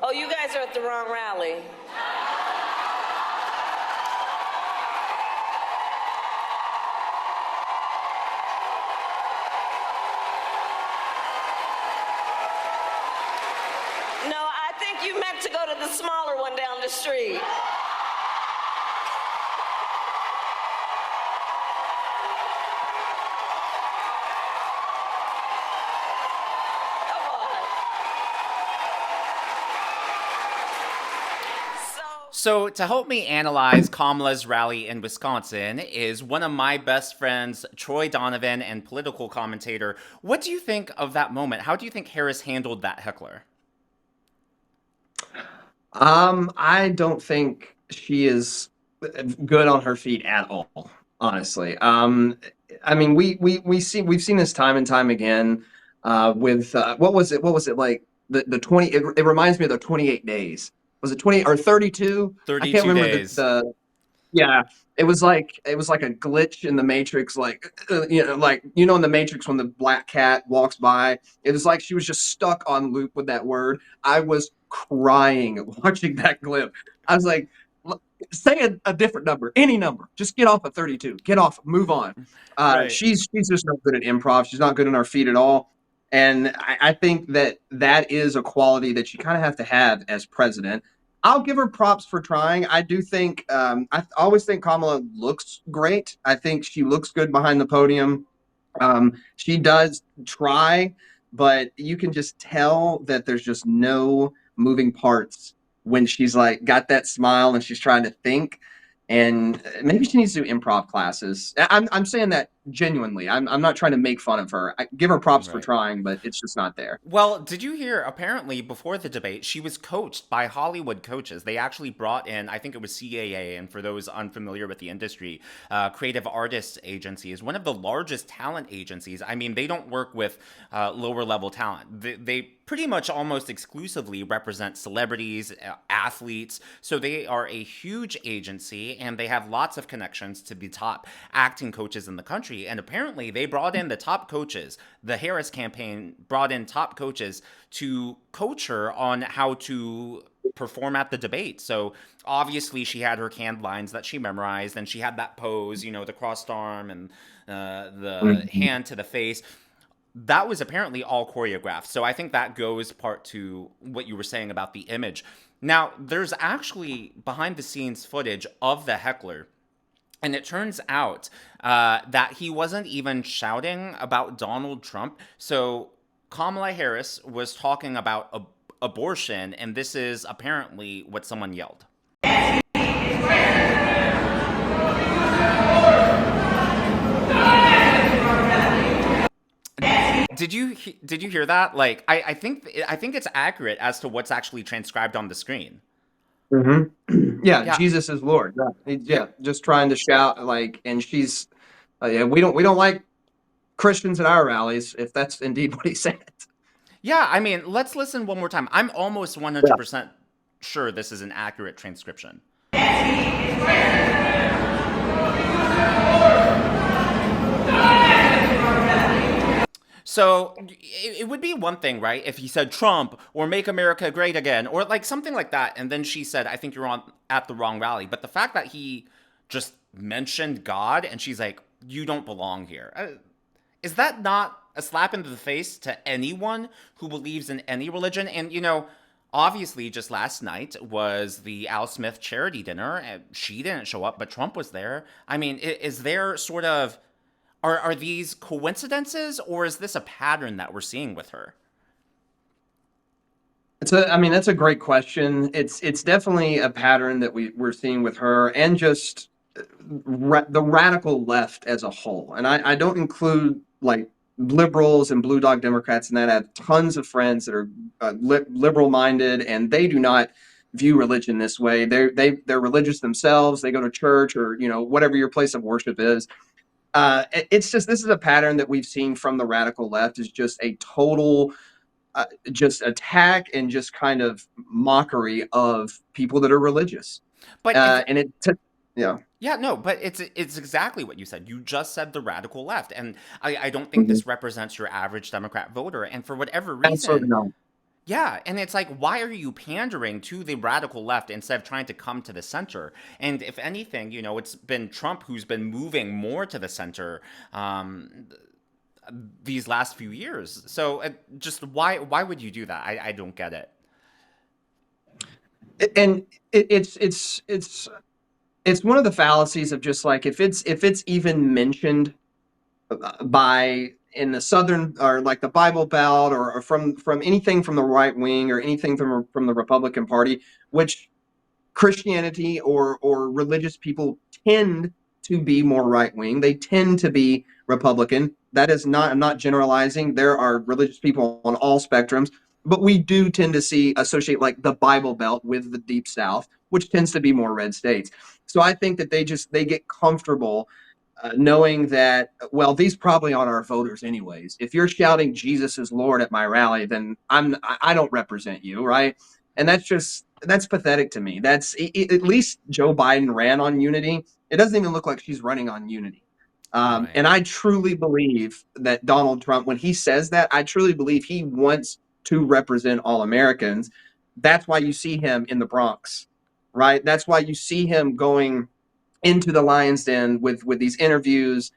Oh, you guys are at the wrong rally. No, I think you meant to go to the smaller one down the street. Come on. So, to help me analyze Kamala's rally in Wisconsin is one of my best friends, Troy Donovan, and political commentator. What do you think of that moment? How do you think Harris handled that heckler? I don't think she is good on her feet at all, honestly. I mean, we've seen this time and time again with what was it? What was it like? The 20. It reminds me of the 28 days. Was it 20 or 32? I can't 32 remember days. the yeah, it was like a glitch in the Matrix, like like in the Matrix when the black cat walks by. It was like she was just stuck on loop with that word. I was crying watching that clip. I was like, Say a different number, any number. Just get off of 32. Get off. Move on." Right. She's just not good at improv. She's not good on her feet at all. And I think that is a quality that you kind of have to have as president. I'll give her props for trying. I do think I always think Kamala looks great. I think she looks good behind the podium. She does try, but you can just tell that there's just no moving parts when she's like got that smile and she's trying to think. And maybe she needs to do improv classes. I'm saying that genuinely. I'm not trying to make fun of her. I give her props for Right. trying, but it's just not there. Well, did you hear? Apparently, before the debate, she was coached by Hollywood coaches. They actually brought in, I think it was CAA, and for those unfamiliar with the industry, Creative Artists Agency is one of the largest talent agencies. I mean, they don't work with lower level talent. They pretty much almost exclusively represent celebrities, athletes. So they are a huge agency and they have lots of connections to the top acting coaches in the country. And apparently they brought in the top coaches. The Harris campaign brought in top coaches to coach her on how to perform at the debate. So obviously she had her canned lines that she memorized and she had that pose, the crossed arm and the Mhm. hand to the face. That was apparently all choreographed. So I think that goes part to what you were saying about the image. Now, there's actually behind the scenes footage of the heckler. And it turns out that he wasn't even shouting about Donald Trump. So Kamala Harris was talking about abortion, and this is apparently what someone yelled. Did you hear that? Like, I think it's accurate as to what's actually transcribed on the screen. Yeah, Yeah, Jesus is Lord. Yeah, yeah, yeah, just trying to shout like, and she's yeah, we don't like Christians at our rallies if that's indeed what he said. yeah. I mean, let's listen one more time. I'm almost 100% sure this is an accurate transcription. So it would be one thing, right, if he said Trump or make America great again or like something like that. And then she said, I think you're on at the wrong rally. But the fact that he just mentioned God and she's like, you don't belong here. Is that not a slap into the face to anyone who believes in any religion? And, obviously, just last night was the Al Smith charity dinner. And she didn't show up, but Trump was there. I mean, is there sort of are these coincidences or is this a pattern that we're seeing with her? I mean, that's a great question. It's definitely a pattern that we're seeing with her and just the radical left as a whole. And I don't include like liberals and blue dog Democrats, and that I have tons of friends that are liberal minded, and they do not view religion this way. They're religious themselves. They go to church or whatever your place of worship is. It's just this is a pattern that we've seen from the radical left is just a total just attack and just kind of mockery of people that are religious. But it's And yeah. Yeah, no, but it's exactly what you said. You just said the radical left, and I don't think Mhm. this represents your average Democrat voter. And for whatever Absolutely reason, not. Yeah, and it's like, why are you pandering to the radical left instead of trying to come to the center? And if anything, it's been Trump who's been moving more to the center these last few years. So just why would you do that? I don't get it. And it's one of the fallacies of just like if it's even mentioned by in the southern or like the Bible Belt or from anything from the right wing or anything from the Republican Party, which Christianity or religious people tend to be more right wing. They tend to be Republican. That is not, I'm not generalizing. There are religious people on all spectrums, but we do tend to associate like the Bible Belt with the Deep South, which tends to be more red states. So I think that they get comfortable knowing that, well, these probably aren't our voters anyways. If you're shouting Jesus is Lord at my rally, then I don't represent you, right? And that's pathetic to me. At least Joe Biden ran on unity. It doesn't even look like she's running on unity. Right. And I truly believe that Donald Trump, when he says that, I truly believe he wants to represent all Americans. That's why you see him in the Bronx, right? That's why you see him going into the Lion's Den with these interviews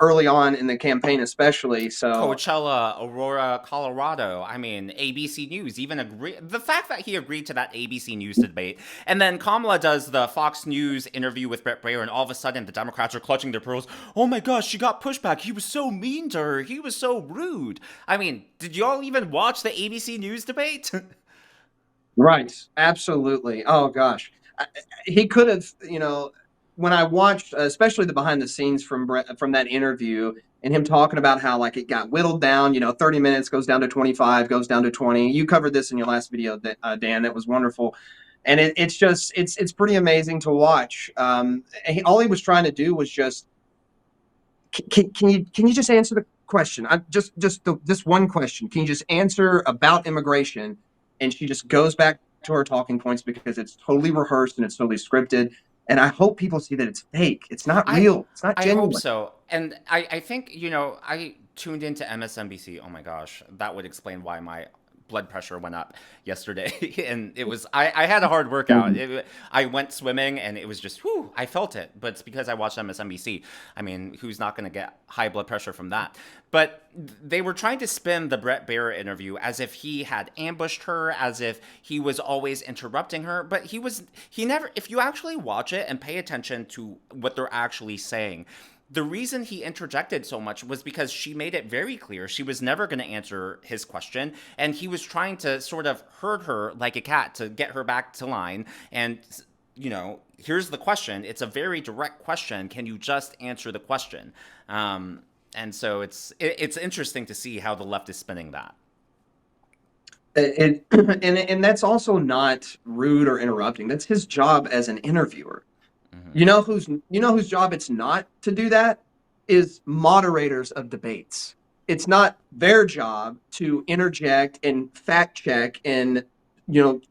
early on in the campaign, especially. So Coachella, Aurora, Colorado. I mean, ABC News even agree. The fact that he agreed to that ABC News debate, and then Kamala does the Fox News interview with Brett Breyer, and all of a sudden the Democrats are clutching their pearls. Oh my gosh, she got pushback. He was so mean to her. He was so rude. I mean, did y'all even watch the ABC News debate? right, absolutely. Oh gosh, he could have. When I watched, especially the behind the scenes from that interview, and him talking about how like it got whittled down, 30 minutes goes down to 25, goes down to 20. You covered this in your last video, Dan. That was wonderful, and it's pretty amazing to watch. All he was trying to do was just can you just answer the question? Just one question. Can you just answer about immigration? And she just goes back to her talking points because it's totally rehearsed and it's totally scripted. And I hope people see that it's fake. It's not I real. It's not I hope genuine. so. And I think, I tuned into MSNBC. Oh my gosh, that would explain why my blood pressure went up yesterday. And it was, I had a hard workout. I went swimming and it was just, whew, I felt it. But it's because I watched MSNBC. I mean, who's not going to get high blood pressure from that? But they were trying to spin the Brett Baier interview as if he had ambushed her, as if he was always interrupting her. But he never, if you actually watch it and pay attention to what they're actually saying, the reason he interjected so much was because she made it very clear she was never going to answer his question. And he was trying to sort of herd her like a cat to get her back to line. And, here's the question. It's a very direct question. Can you just answer the question? And so it's interesting to see how the left is spinning that. And that's also not rude or interrupting. That's his job as an interviewer. Mm-hmm. You know whose job it's not to do that is moderators of debates. It's not their job to interject and fact check and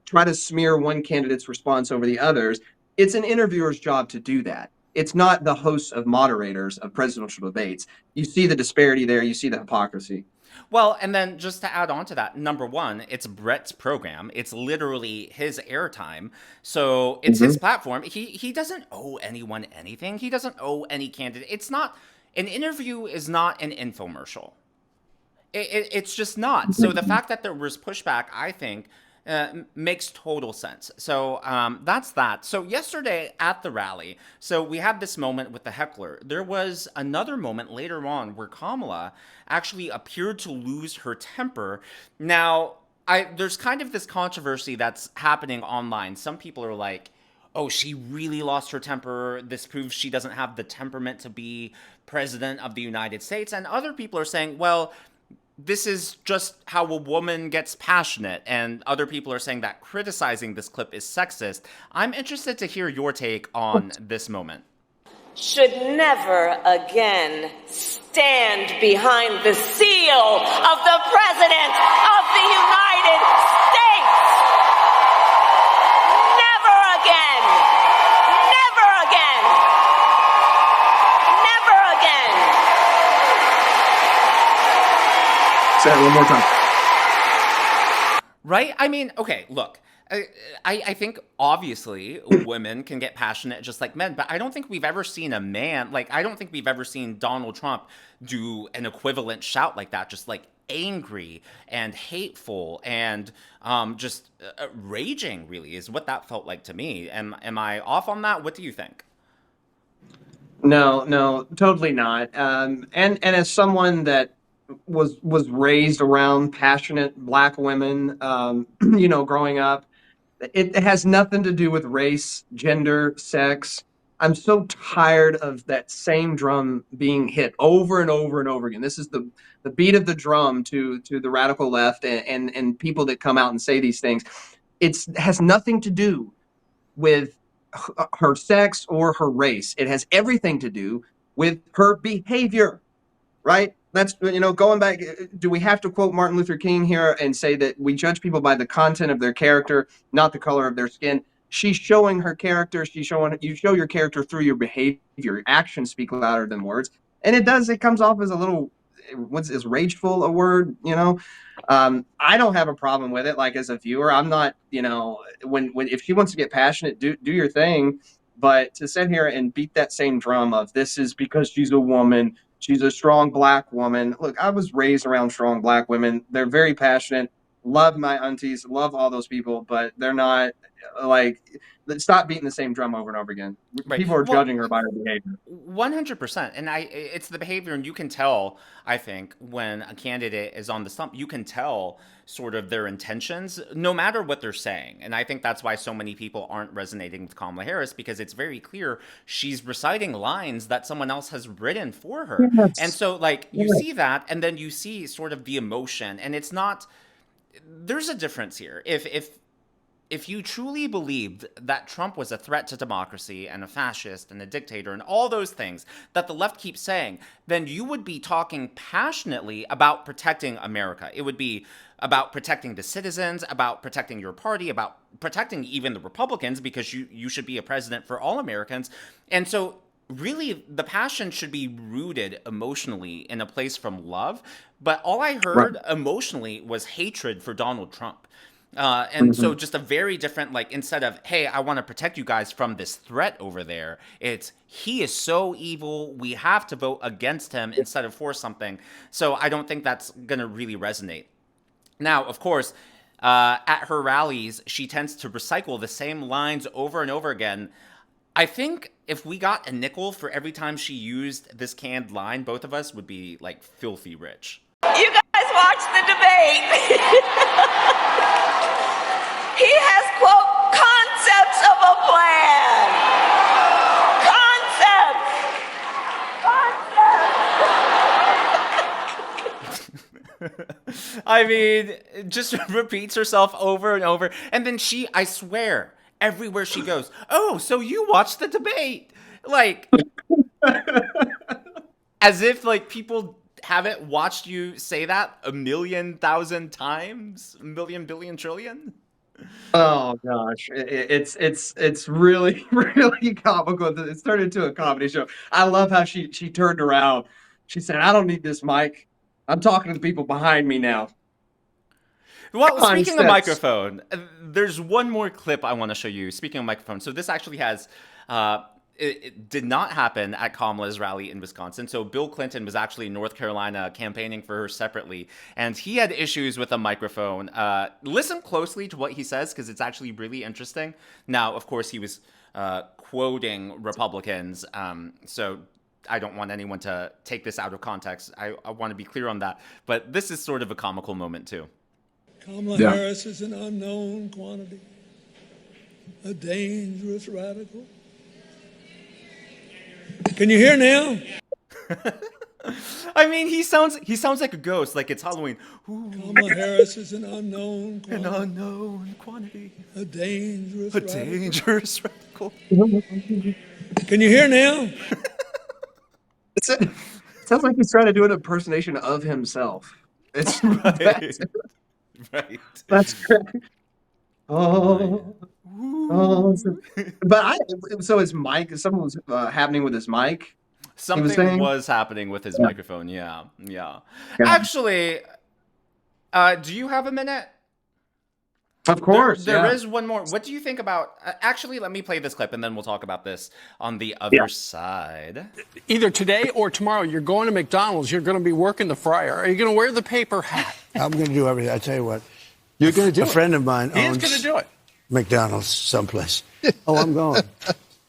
try to smear one candidate's response over the others. It's an interviewer's job to do that. It's not the hosts of moderators of presidential debates. You see the disparity there. You see the hypocrisy. Well, and then just to add on to that, number one, it's Brett's program. It's literally his airtime. So it's his platform. He doesn't owe anyone anything. He doesn't owe any candidate. It's not, an interview is not an infomercial. It's just not. So the fact that there was pushback, I think, makes total sense. So that's that. So yesterday at the rally, so we had this moment with the heckler. There was another moment later on where Kamala actually appeared to lose her temper. Now, there's kind of this controversy that's happening online. Some people are like, oh, she really lost her temper. This proves she doesn't have the temperament to be president of the United States. And other people are saying, well, this is just how a woman gets passionate, and other people are saying that criticizing this clip is sexist. I'm interested to hear your take on this moment. Should never again stand behind the seal of the President of the United States. Never again. Never again. Never again. Say it one more time. Right? I mean, okay, look. I think obviously women can get passionate just like men, but I don't think we've ever seen a man, like, I don't think we've ever seen Donald Trump do an equivalent shout like that, just like angry and hateful and just raging, really, is what that felt like to me. Am I off on that? What do you think? No, no, totally not. And as someone that was raised around passionate black women, growing up, it has nothing to do with race, gender, sex. I'm so tired of that same drum being hit over and over and over again. This is the beat of the drum to the radical left and people that come out and say these things. It has nothing to do with her sex or her race. It has everything to do with her behavior, right? That's, going back. Do we have to quote Martin Luther King here and say that we judge people by the content of their character, not the color of their skin? She's showing her character. You show your character through your behavior. Your actions speak louder than words. And it comes off as a little, is rageful a word, I don't have a problem with it. Like, as a viewer, I'm not, when if she wants to get passionate, do your thing. But to sit here and beat that same drum of this is because she's a woman, she's a strong black woman. Look, I was raised around strong black women. They're very passionate. Love my aunties, love all those people, but they're not like, stop beating the same drum over and over again. Right. People are Well, judging her by her behavior. 100%. And it's the behavior, and you can tell, I think, when a candidate is on the stump, you can tell sort of their intentions, no matter what they're saying. And I think that's why so many people aren't resonating with Kamala Harris, because it's very clear she's reciting lines that someone else has written for her. And Yes. so, like, you Yes. see that, and then you see sort of the emotion, and it's not, there's a difference here. If you truly believed that Trump was a threat to democracy and a fascist and a dictator and all those things that the left keeps saying, then you would be talking passionately about protecting America. It would be about protecting the citizens, about protecting your party, about protecting even the Republicans, because you should be a president for all Americans. And so really the passion should be rooted emotionally in a place from love. But all I Right. heard emotionally was hatred for Donald Trump. And so Mhm. just a very different, like, instead of, hey, I want to protect you guys from this threat over there, it's, he is so evil, we have to vote against him instead of for something. So I don't think that's going to really resonate. Now, of course, at her rallies, she tends to recycle the same lines over and over again. I think if we got a nickel for every time she used this canned line, both of us would be like filthy rich. You guys watch the debate. He has, quote, concepts of a plan. Concepts. Concepts. I mean, just repeats herself over and over. And then she, I swear, everywhere she goes, oh, so you watched the debate. Like, as if, like, people haven't watched you say that a million thousand times, a million billion trillion. Oh gosh, it's really really comical. It's turned into a comedy show. I love how she turned around. She said, "I don't need this mic. I'm talking to the people behind me now." Well, speaking of Concepts. microphone, there's one more clip I want to show you. Speaking of microphone, so this actually has, it did not happen at Kamala's rally in Wisconsin. So Bill Clinton was actually in North Carolina campaigning for her separately, and he had issues with a microphone. Listen closely to what he says, because it's actually really interesting. Now, of course, he was quoting Republicans, so I don't want anyone to take this out of context. I want to be clear on that. But this is sort of a comical moment, too. Kamala Yeah. Harris is an unknown quantity, a dangerous radical. Can you hear now? I mean, he sounds like a ghost, like it's Halloween. Ooh, Kamala Harris is an unknown an quantity, unknown quantity, a dangerous a radical. dangerous radical. Can you hear now? It sounds like he's trying to do an impersonation of himself. It's Right, right. that's great. Oh, oh. Ooh. But so his mic, something was happening with his mic. He was Something saying, was happening with his yeah, microphone. Yeah, yeah. yeah. Actually, do you have a minute? Of course, There yeah. is one more. What do you think about? Actually, let me play this clip and then we'll talk about this on the Yeah. other side. Either today or tomorrow, you're going to McDonald's. You're going to be working the fryer. Are you going to wear the paper hat? I'm going to do everything. I tell you what. You're going to do A friend of mine He is owns going to do it. McDonald's someplace. Oh, I'm going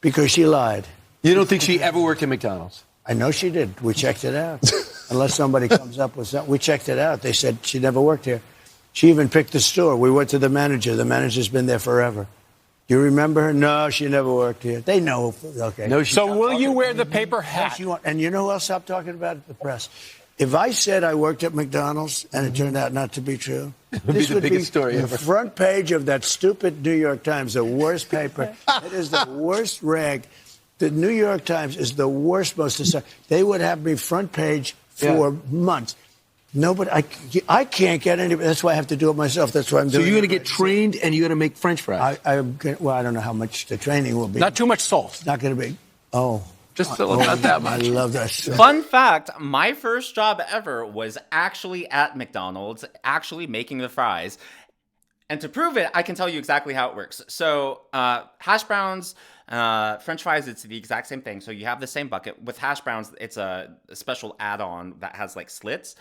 because she lied. You don't think she ever worked at McDonald's? I know she did. We checked it out. Unless somebody comes up with something, we checked it out. They said she never worked here. She even picked the store. We went to the manager. The manager's been there forever. Do you remember her? No, she never worked here. They know. Okay. No, she. So will you wear the paper Yes, hat? you want, and you know who else stopped talking about it? The press. If I said I worked at McDonald's and it turned out not to be true, this the would biggest story the ever. front page of that stupid New York Times, the worst paper. It is the worst rag. The New York Times is the worst, they would have me front page for months. Nobody, I can't get anybody. That's why I have to do it myself. That's why I'm So doing it. you're going to get trained and you're going to make French fries. I don't know how much the training will be. Not too much salt. It's not going to be. Oh. Just about that much. I love that stuff. Fun fact, my first job ever was actually at McDonald's, actually making the fries. And to prove it, I can tell you exactly how it works. So, hash browns, French fries, it's the exact same thing. So you have the same bucket. With hash browns, it's a special add-on that has like slits.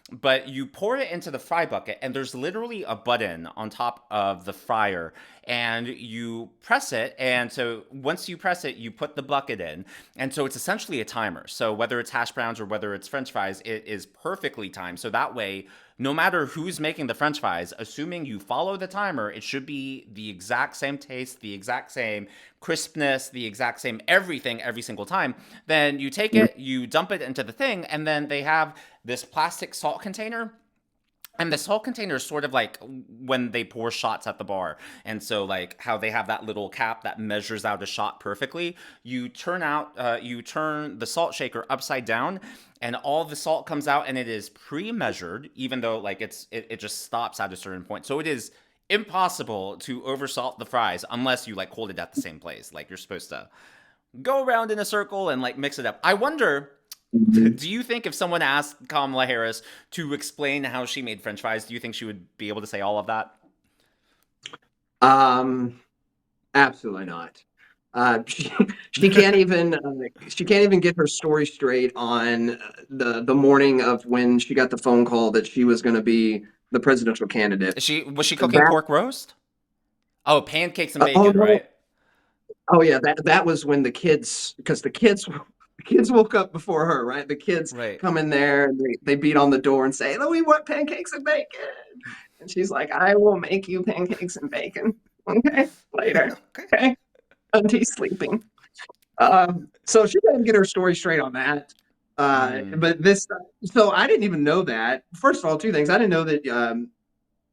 But you pour it into the fry bucket, and there's literally a button on top of the fryer, and you press it. And so once you press it, you put the bucket in. And so it's essentially a timer. So whether it's hash browns or whether it's French fries, it is perfectly timed. So that way, no matter who's making the French fries, assuming you follow the timer, it should be the exact same taste, the exact same crispness, the exact same everything every single time. Then you take it, you dump it into the thing, and then they have this plastic salt container. And the salt container is sort of like when they pour shots at the bar. And so like how they have that little cap that measures out a shot perfectly. You turn the salt shaker upside down and all the salt comes out and it is pre-measured, even though like it just stops at a certain point. So it is impossible to oversalt the fries unless you like hold it at the same place. Like you're supposed to go around in a circle and like mix it up. I wonder, do you think if someone asked Kamala Harris to explain how she made French fries, do you think she would be able to say all of that? Absolutely not. She can't even get her story straight on the morning of when she got the phone call that she was going to be the presidential candidate. Was she cooking pork roast? Oh, pancakes and bacon, no. right? Oh yeah, that was when the kids woke up before her, right? The kids Right. come in there and they beat on the door and say, "Oh, we want pancakes and bacon." And she's like, "I will make you pancakes and bacon." Okay, later. Okay, Auntie's sleeping. So she didn't get her story straight on that. But so I didn't even know that. First of all, two things. I didn't know that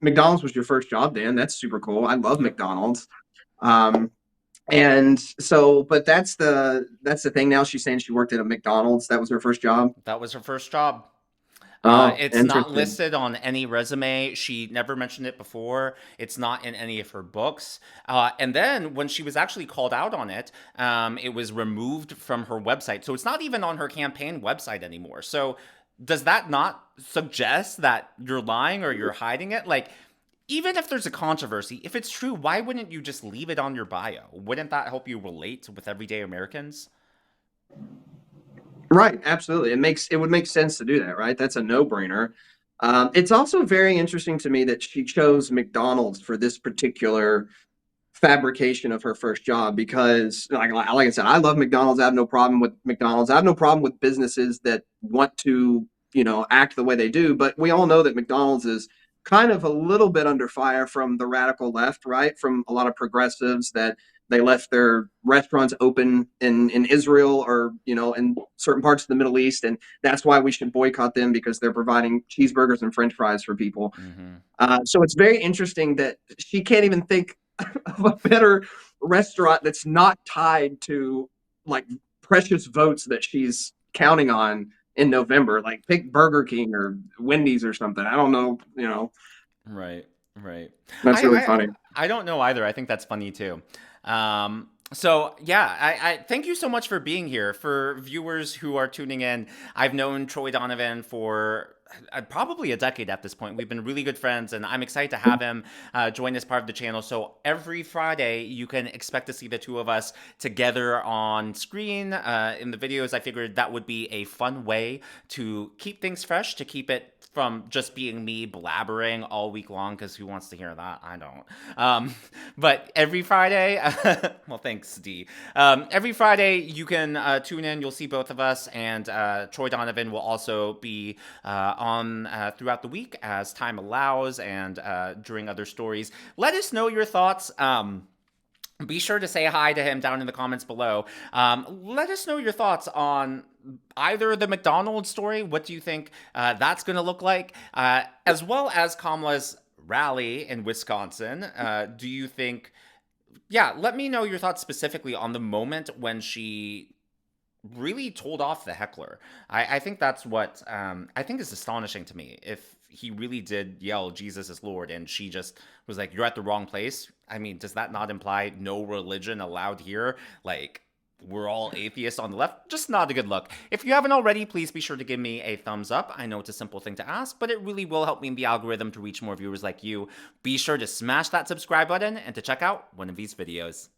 McDonald's was your first job, Dan. That's super cool. I love McDonald's. And so, but that's the thing now. She's saying she worked at a McDonald's. That was her first job. That was her first job. It's not Interesting. listed on any resume. She never mentioned it before. It's not in any of her books. And then when she was actually called out on it, it was removed from her website. So it's not even on her campaign website anymore. So does that not suggest that you're lying or you're hiding it? Like, even if there's a controversy, if it's true, why wouldn't you just leave it on your bio? Wouldn't that help you relate with everyday Americans? Right, absolutely. It would make sense to do that, right? That's a no-brainer. It's also very interesting to me that she chose McDonald's for this particular fabrication of her first job because, like I said, I love McDonald's. I have no problem with McDonald's. I have no problem with businesses that want to, act the way they do. But we all know that McDonald's is kind of a little bit under fire from the radical left, right? From a lot of progressives that they left their restaurants open in Israel or, in certain parts of the Middle East. And that's why we should boycott them because they're providing cheeseburgers and French fries for people. So it's very interesting that she can't even think of a better restaurant that's not tied to like precious votes that she's counting on in November. Like pick Burger King or Wendy's or something. I don't know, Right. That's really funny. I don't know either. I think that's funny too. So yeah, I thank you so much for being here. For viewers who are tuning in, I've known Troy Donovan for probably a decade at this point. We've been really good friends, and I'm excited to have him join as part of the channel. So every Friday, you can expect to see the two of us together on screen in the videos. I figured that would be a fun way to keep things fresh, to keep it from just being me blabbering all week long, because who wants to hear that? I don't. But every Friday, well, thanks, Dee. Every Friday, you can tune in. You'll see both of us, and Troy Donovan will also be on throughout the week as time allows and during other stories. Let us know your thoughts. Be sure to say hi to him down in the comments below. Let us know your thoughts on either the McDonald's story. What do you think that's going to look like? As well as Kamala's rally in Wisconsin. Do you think... Yeah, let me know your thoughts specifically on the moment when she really told off the heckler. I think that's what I think is astonishing to me. If he really did yell, Jesus is Lord, and she just was like, you're at the wrong place. I mean, does that not imply no religion allowed here? Like, we're all atheists on the left? Just not a good look. If you haven't already, please be sure to give me a thumbs up. I know it's a simple thing to ask, but it really will help me in the algorithm to reach more viewers like you. Be sure to smash that subscribe button and to check out one of these videos.